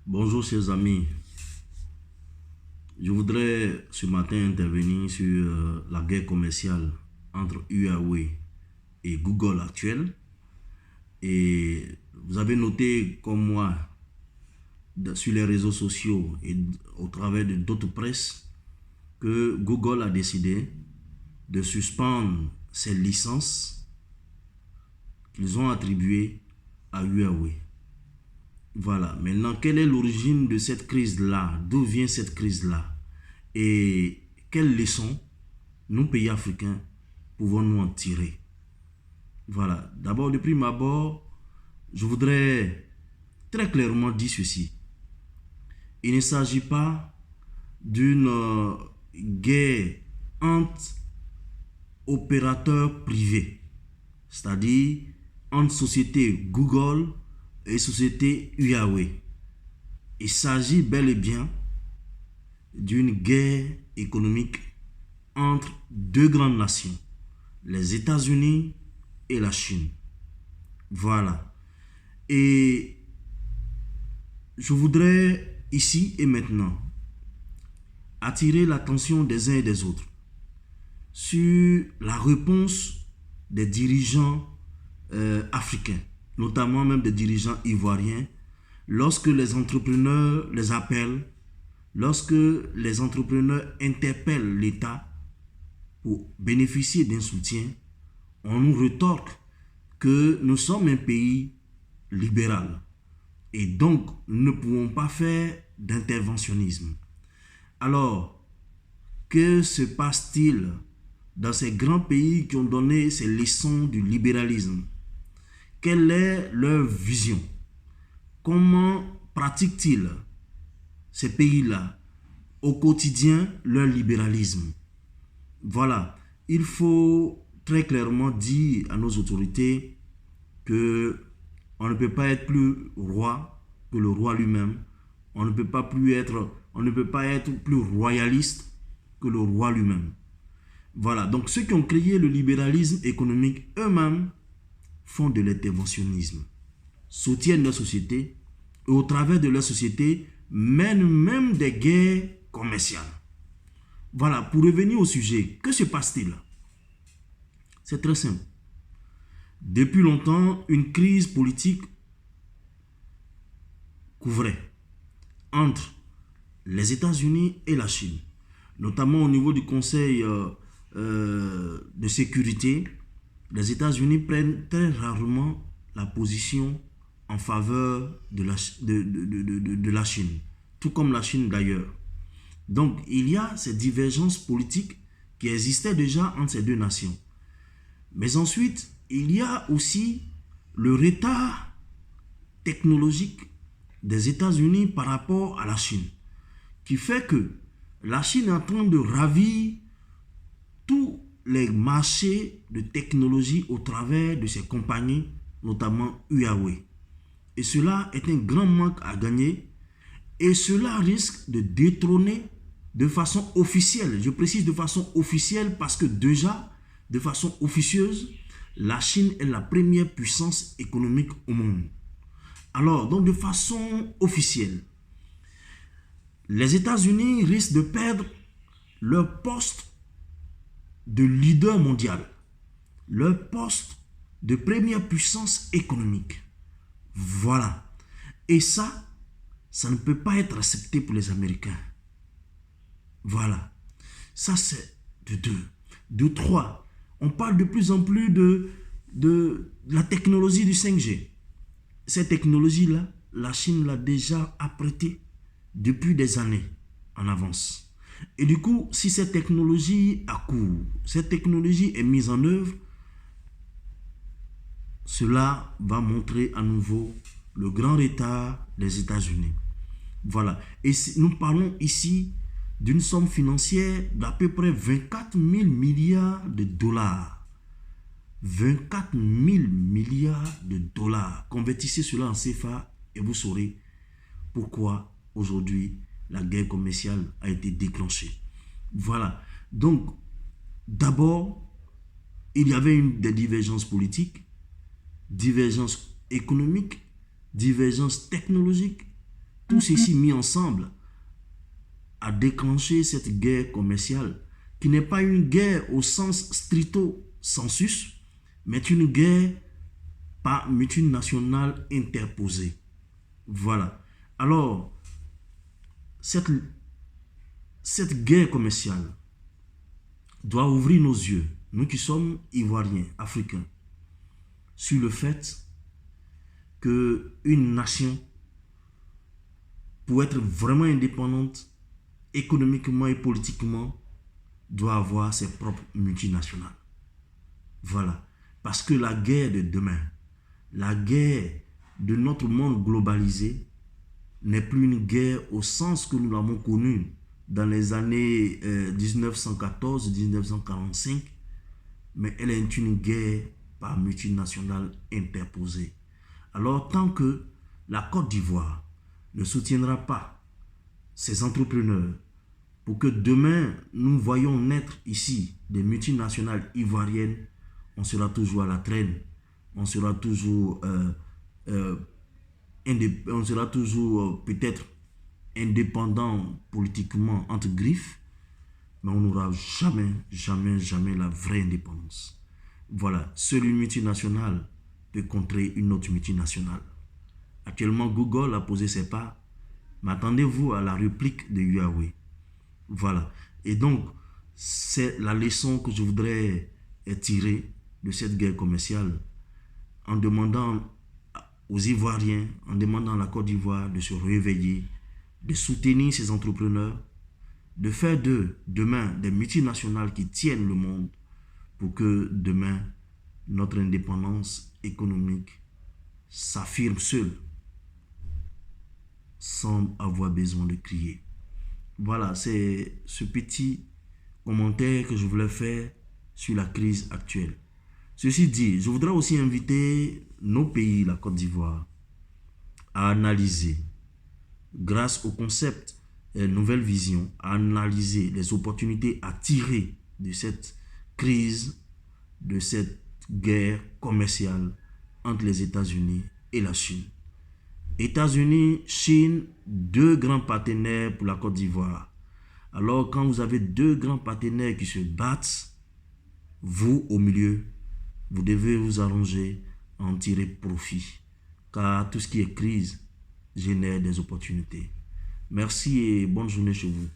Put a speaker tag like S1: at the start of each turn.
S1: Bonjour chers amis, je voudrais ce matin intervenir sur la guerre commerciale entre Huawei et Google actuelle. Et vous avez noté comme moi sur les réseaux sociaux et au travers de d'autres presses que Google a décidé de suspendre ses licences qu'ils ont attribuées à Huawei. Voilà. Maintenant, quelle est l'origine de cette crise-là? D'où vient cette crise-là? Et quelles leçons nous, pays africains, pouvons-nous en tirer? Voilà. D'abord, de prime abord, je voudrais très clairement dire ceci. Il ne s'agit pas d'une guerre entre opérateurs privés, c'est-à-dire entre société Google et société Huawei. Il s'agit bel et bien d'une guerre économique entre deux grandes nations, les États-Unis et la Chine. Voilà. Et je voudrais ici et maintenant attirer l'attention des uns et des autres sur la réponse des dirigeants africains, notamment même des dirigeants ivoiriens, lorsque les entrepreneurs les appellent, lorsque les entrepreneurs interpellent l'État pour bénéficier d'un soutien, on nous retorque que nous sommes un pays libéral et donc nous ne pouvons pas faire d'interventionnisme. Alors, que se passe-t-il dans ces grands pays qui ont donné ces leçons du libéralisme? Quelle est leur vision? Comment pratiquent-ils ces pays-là au quotidien leur libéralisme? Voilà, il faut très clairement dire à nos autorités que on ne peut pas être plus roi que le roi lui-même. On ne peut pas être plus royaliste que le roi lui-même. Voilà, donc ceux qui ont créé le libéralisme économique eux-mêmes font de l'interventionnisme, soutiennent leur société et au travers de leur société mènent même des guerres commerciales. Voilà, pour revenir au sujet, que se passe-t-il? C'est très simple. Depuis longtemps, une crise politique couvrait entre les États-Unis et la Chine, notamment au niveau du Conseil de sécurité. Les États-Unis prennent très rarement la position en faveur de la Chine, tout comme la Chine d'ailleurs. Donc, il y a ces divergences politiques qui existaient déjà entre ces deux nations. Mais ensuite, il y a aussi le retard technologique des États-Unis par rapport à la Chine, qui fait que la Chine est en train de ravir tous les marchés de technologie au travers de ses compagnies, notamment Huawei. Et cela est un grand manque à gagner et cela risque de détrôner de façon officielle, je précise de façon officielle parce que déjà, de façon officieuse, la Chine est la première puissance économique au monde. Alors, donc de façon officielle, les États-Unis risquent de perdre leur poste de leader mondial, leur poste de première puissance économique. Voilà. Et ça ne peut pas être accepté pour les Américains. Voilà. Ça, c'est de deux. De trois, on parle de plus en plus de la technologie du 5G. Cette technologie-là, la Chine l'a déjà apprêtée depuis des années en avance. Et du coup, si cette technologie accourt, cette technologie est mise en œuvre, cela va montrer à nouveau le grand retard des États-Unis. Voilà. Et nous parlons ici d'une somme financière d'à peu près 24 000 milliards de dollars. 24 000 milliards de dollars. Convertissez cela en CFA et vous saurez pourquoi aujourd'hui la guerre commerciale a été déclenchée. Voilà. Donc, d'abord, il y avait des divergences politiques, divergences économiques, divergences technologiques, tout ceci mis ensemble a déclenché cette guerre commerciale qui n'est pas une guerre au sens stricto sensus, mais une guerre par multinationale interposée. Voilà. Alors, cette guerre commerciale doit ouvrir nos yeux, nous qui sommes Ivoiriens, Africains, sur le fait qu'une nation, pour être vraiment indépendante, économiquement et politiquement, doit avoir ses propres multinationales. Voilà. Parce que la guerre de demain, la guerre de notre monde globalisé, n'est plus une guerre au sens que nous l'avons connue dans les années 1914-1945, mais elle est une guerre par multinationale interposée. Alors, tant que la Côte d'Ivoire ne soutiendra pas ces entrepreneurs pour que demain, nous voyons naître ici des multinationales ivoiriennes, on sera toujours à la traîne, on sera toujours peut-être indépendant politiquement entre griffes, mais on n'aura jamais, jamais, jamais la vraie indépendance. Voilà, seule une multinationale peut contrer une autre multinationale. Actuellement, Google a posé ses pas, mais attendez-vous à la réplique de Huawei. Voilà, et donc, c'est la leçon que je voudrais tirer de cette guerre commerciale en demandant aux Ivoiriens, en demandant à la Côte d'Ivoire de se réveiller, de soutenir ces entrepreneurs, de faire d'eux demain des multinationales qui tiennent le monde pour que demain notre indépendance économique s'affirme seule sans avoir besoin de crier. Voilà, c'est ce petit commentaire que je voulais faire sur la crise actuelle. Ceci dit, je voudrais aussi inviter nos pays, la Côte d'Ivoire, à analyser, grâce au concept Nouvelle Vision, à analyser les opportunités à tirer de cette crise, de cette guerre commerciale entre les États-Unis et la Chine. États-Unis, Chine, deux grands partenaires pour la Côte d'Ivoire. Alors, quand vous avez deux grands partenaires qui se battent, vous, au milieu, vous devez vous arranger à en tirer profit. Car tout ce qui est crise génère des opportunités. Merci et bonne journée chez vous.